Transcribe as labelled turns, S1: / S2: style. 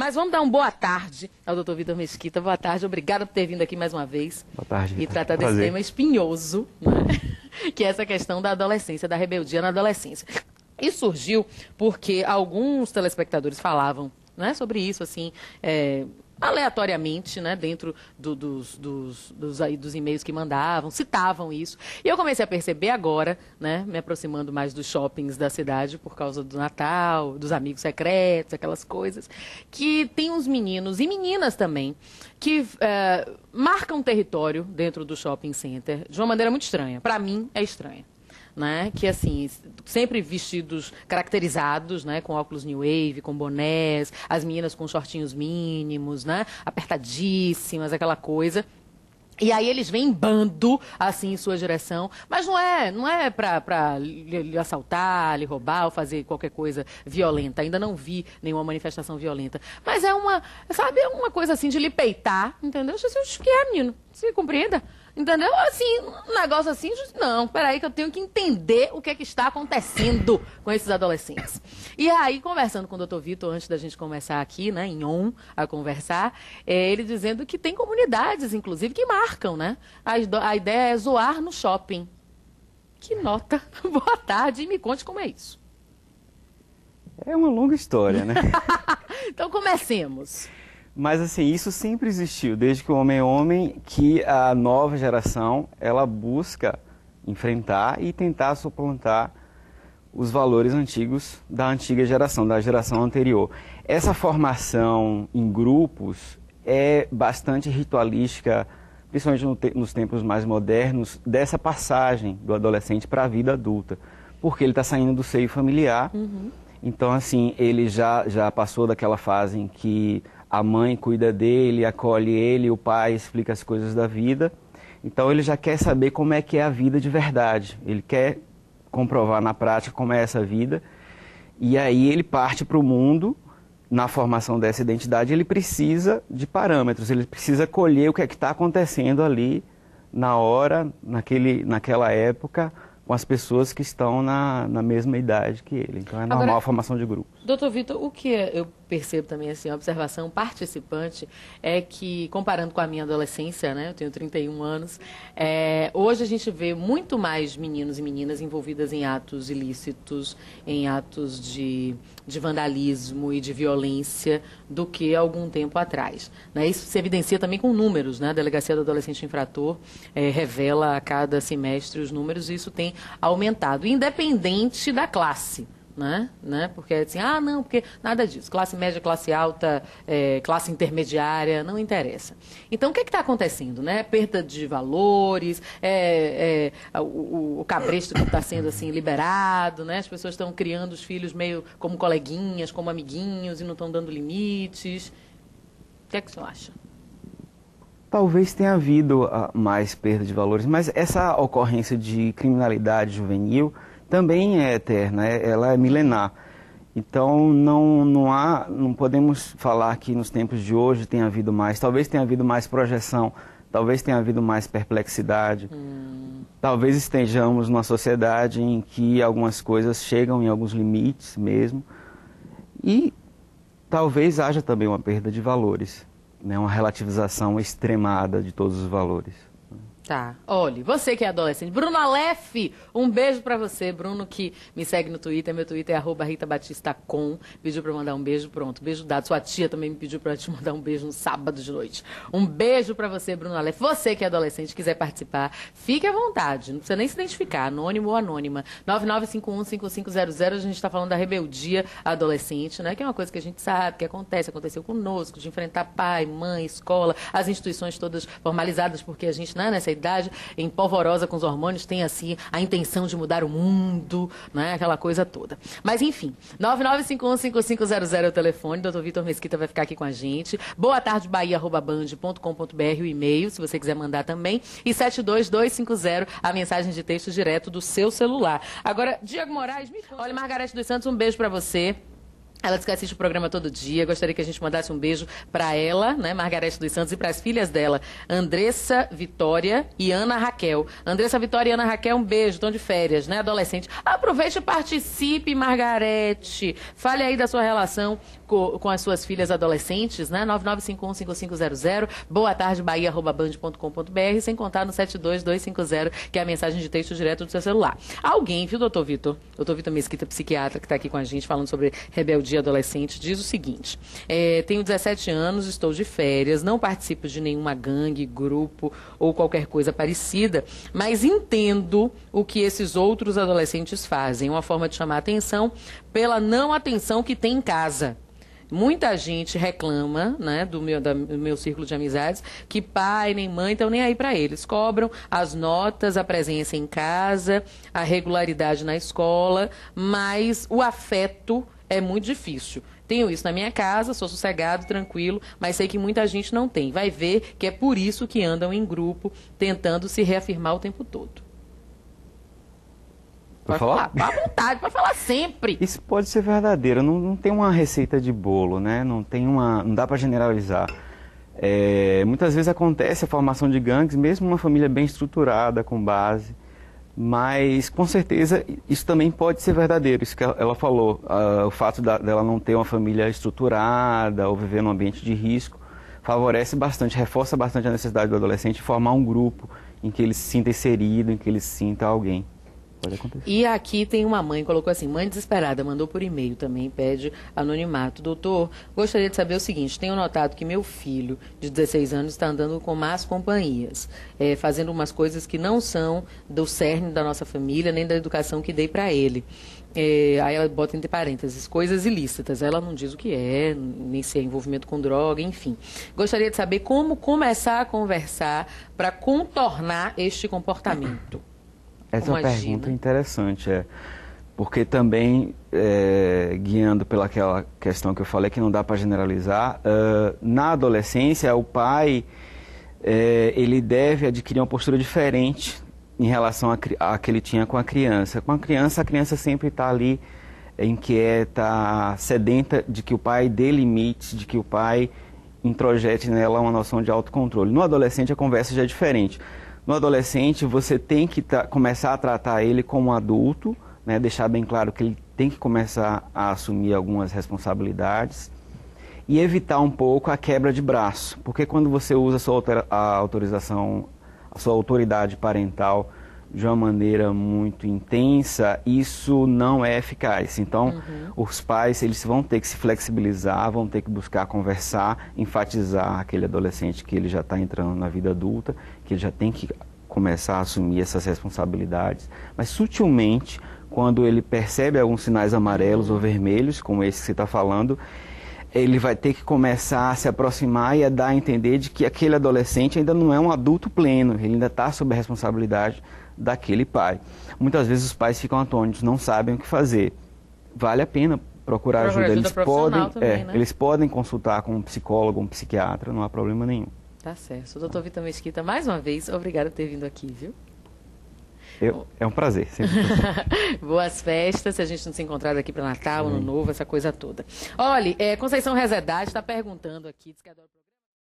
S1: Mas vamos dar uma boa tarde ao Dr. Vitor Mesquita. Boa tarde, obrigada por ter vindo aqui mais uma vez.
S2: Boa tarde.
S1: E tratar desse tema espinhoso, né? Que é essa questão da adolescência, da rebeldia na adolescência. E surgiu porque alguns telespectadores falavam, né, sobre isso, assim, aleatoriamente, né, dentro dos e-mails que mandavam, citavam isso. E eu comecei a perceber agora, né, me aproximando mais dos shoppings da cidade por causa do Natal, dos amigos secretos, aquelas coisas, que tem uns meninos e meninas também que marcam território dentro do shopping center de uma maneira muito estranha. Para mim, é estranha. Né? Que assim, sempre vestidos caracterizados, né? Com óculos new wave, com bonés, as meninas com shortinhos mínimos, né? Apertadíssimas, aquela coisa. E aí eles vêm em bando, assim, em sua direção, mas não é pra lhe assaltar, lhe roubar ou fazer qualquer coisa violenta. Ainda não vi nenhuma manifestação violenta. Mas é uma coisa assim de lhe peitar, entendeu? O que é, menino? Você compreenda? Entendeu? Assim, um negócio assim, não, peraí que eu tenho que entender o que é que está acontecendo com esses adolescentes. E aí, conversando com o Dr. Vitor, antes da gente começar aqui, né, em a conversar, ele dizendo que tem comunidades, inclusive, que marcam, né? A ideia é zoar no shopping. Que nota. Boa tarde, e me conte como é isso.
S2: É uma longa história, né?
S1: Então, comecemos.
S2: Mas, assim, isso sempre existiu, desde que o homem é homem, que a nova geração, ela busca enfrentar e tentar suplantar os valores antigos da antiga geração, da geração anterior. Essa formação em grupos é bastante ritualística, principalmente nos tempos mais modernos, dessa passagem do adolescente para a vida adulta, porque ele está saindo do seio familiar. Então, assim, ele já passou daquela fase em que a mãe cuida dele, acolhe ele, o pai explica as coisas da vida. Então ele já quer saber como é que é a vida de verdade. Ele quer comprovar na prática como é essa vida. E aí ele parte para o mundo, na formação dessa identidade, ele precisa de parâmetros, ele precisa colher o que é que está acontecendo ali, na hora, naquela época, com as pessoas que estão na mesma idade que ele. Então é normal a formação de grupos.
S1: Doutor Vitor, o que eu percebo também, assim, a observação participante é que, comparando com a minha adolescência, né, eu tenho 31 anos, hoje a gente vê muito mais meninos e meninas envolvidas em atos ilícitos, em atos de vandalismo e de violência do que algum tempo atrás, né? Isso se evidencia também com números, né? A Delegacia do Adolescente Infrator revela a cada semestre os números e isso tem aumentado, independente da classe. Né? Porque assim, não, porque nada disso. Classe média, classe alta, classe intermediária, não interessa. Então, o que está acontecendo? Né? Perda de valores, o cabresto que está sendo assim, liberado, né? As pessoas estão criando os filhos meio como coleguinhas, como amiguinhos e não estão dando limites. O que é que o senhor acha?
S2: Talvez tenha havido mais perda de valores, mas essa ocorrência de criminalidade juvenil também é eterna, ela é milenar. Então não podemos falar que nos tempos de hoje tenha havido mais. Talvez tenha havido mais projeção, talvez tenha havido mais perplexidade. Talvez estejamos numa sociedade em que algumas coisas chegam em alguns limites mesmo. E talvez haja também uma perda de valores, né? Uma relativização extremada de todos os valores.
S1: Tá. Olha, você que é adolescente. Bruno Aleph, um beijo pra você. Bruno que me segue no Twitter. Meu Twitter é @RitaBatistaCom. Pediu pra eu mandar um beijo, pronto. Beijo dado. Sua tia também me pediu pra te mandar um beijo no sábado de noite. Um beijo pra você, Bruno Aleph. Você que é adolescente, quiser participar, fique à vontade. Não precisa nem se identificar, anônimo ou anônima. 99515500. A gente tá falando da rebeldia adolescente, né? Que é uma coisa que a gente sabe que aconteceu conosco, de enfrentar pai, mãe, escola, as instituições todas formalizadas, porque a gente, né, nessa idade, em polvorosa com os hormônios, tem assim a intenção de mudar o mundo, né? Aquela coisa toda. Mas enfim, 99515500 é o telefone. Dr. Vitor Mesquita vai ficar aqui com a gente. Boa tarde, bahia@band.com.br, o e-mail, se você quiser mandar também. E 72250, a mensagem de texto direto do seu celular. Agora, Diego Moraes, me conta. Olha, Margarete dos Santos, um beijo pra você. Ela disse que assiste o programa todo dia. Gostaria que a gente mandasse um beijo para ela, né, Margarete dos Santos, e para as filhas dela, Andressa Vitória e Ana Raquel. Andressa Vitória e Ana Raquel, um beijo. Estão de férias, né, adolescente. Aproveite e participe, Margarete. Fale aí da sua relação com as suas filhas adolescentes, né? 99515500, boa tarde, bahia@band.com.br, sem contar no 72250, que é a mensagem de texto direto do seu celular. Alguém, viu, doutor Vitor? Doutor Vitor Mesquita, psiquiatra, que está aqui com a gente, falando sobre rebeldia adolescente, diz o seguinte: tenho 17 anos, estou de férias, não participo de nenhuma gangue, grupo ou qualquer coisa parecida, mas entendo o que esses outros adolescentes fazem, uma forma de chamar atenção pela não atenção que tem em casa. Muita gente reclama, né, do meu círculo de amizades, que pai nem mãe estão nem aí para eles. Cobram as notas, a presença em casa, a regularidade na escola, mas o afeto é muito difícil. Tenho isso na minha casa, sou sossegado, tranquilo, mas sei que muita gente não tem. Vai ver que é por isso que andam em grupo, tentando se reafirmar o tempo todo.
S2: Pode falar?
S1: À vontade, pode falar sempre.
S2: Isso pode ser verdadeiro, não tem uma receita de bolo, né? Não dá para generalizar. Muitas vezes acontece a formação de gangues, mesmo uma família bem estruturada, com base, mas com certeza isso também pode ser verdadeiro, isso que ela falou, o fato dela não ter uma família estruturada ou viver num ambiente de risco, favorece bastante, reforça bastante a necessidade do adolescente formar um grupo em que ele se sinta inserido, em que ele se sinta alguém. Pode acontecer.
S1: E aqui tem uma mãe, colocou assim, mãe desesperada, mandou por e-mail também, pede anonimato. Doutor, gostaria de saber o seguinte, tenho notado que meu filho, de 16 anos, está andando com más companhias, fazendo umas coisas que não são do cerne da nossa família, nem da educação que dei para ele. Aí ela bota entre parênteses, coisas ilícitas. Ela não diz o que é, nem se é envolvimento com droga, enfim. Gostaria de saber como começar a conversar para contornar este comportamento.
S2: Essa é uma pergunta interessante, porque também, guiando pelaquela questão que eu falei, que não dá para generalizar, na adolescência o pai, ele deve adquirir uma postura diferente em relação a que ele tinha com a criança. Com a criança sempre está ali inquieta, sedenta de que o pai dê limites, de que o pai introjete nela uma noção de autocontrole. No adolescente a conversa já é diferente. No adolescente, você tem que começar a tratar ele como um adulto, né? Deixar bem claro que ele tem que começar a assumir algumas responsabilidades e evitar um pouco a quebra de braço, porque quando você usa a sua autoridade parental de uma maneira muito intensa, isso não é eficaz. Então, os pais, eles vão ter que se flexibilizar, vão ter que buscar conversar, enfatizar aquele adolescente que ele já está entrando na vida adulta, que ele já tem que começar a assumir essas responsabilidades. Mas, sutilmente, quando ele percebe alguns sinais amarelos ou vermelhos, como esse que você está falando, ele vai ter que começar a se aproximar e a dar a entender de que aquele adolescente ainda não é um adulto pleno, ele ainda está sob a responsabilidade daquele pai. Muitas vezes os pais ficam atônitos, não sabem o que fazer. Vale a pena procurar ajuda. Eles podem consultar com um psicólogo, um psiquiatra, não há problema nenhum.
S1: Tá certo. Doutor Vitor Mesquita, mais uma vez, obrigada por ter vindo aqui, viu?
S2: É um prazer.
S1: Boas festas, se a gente não se encontrar daqui para Natal, Ano Novo, essa coisa toda. Olha, Conceição Rezedade está perguntando aqui, diz que adora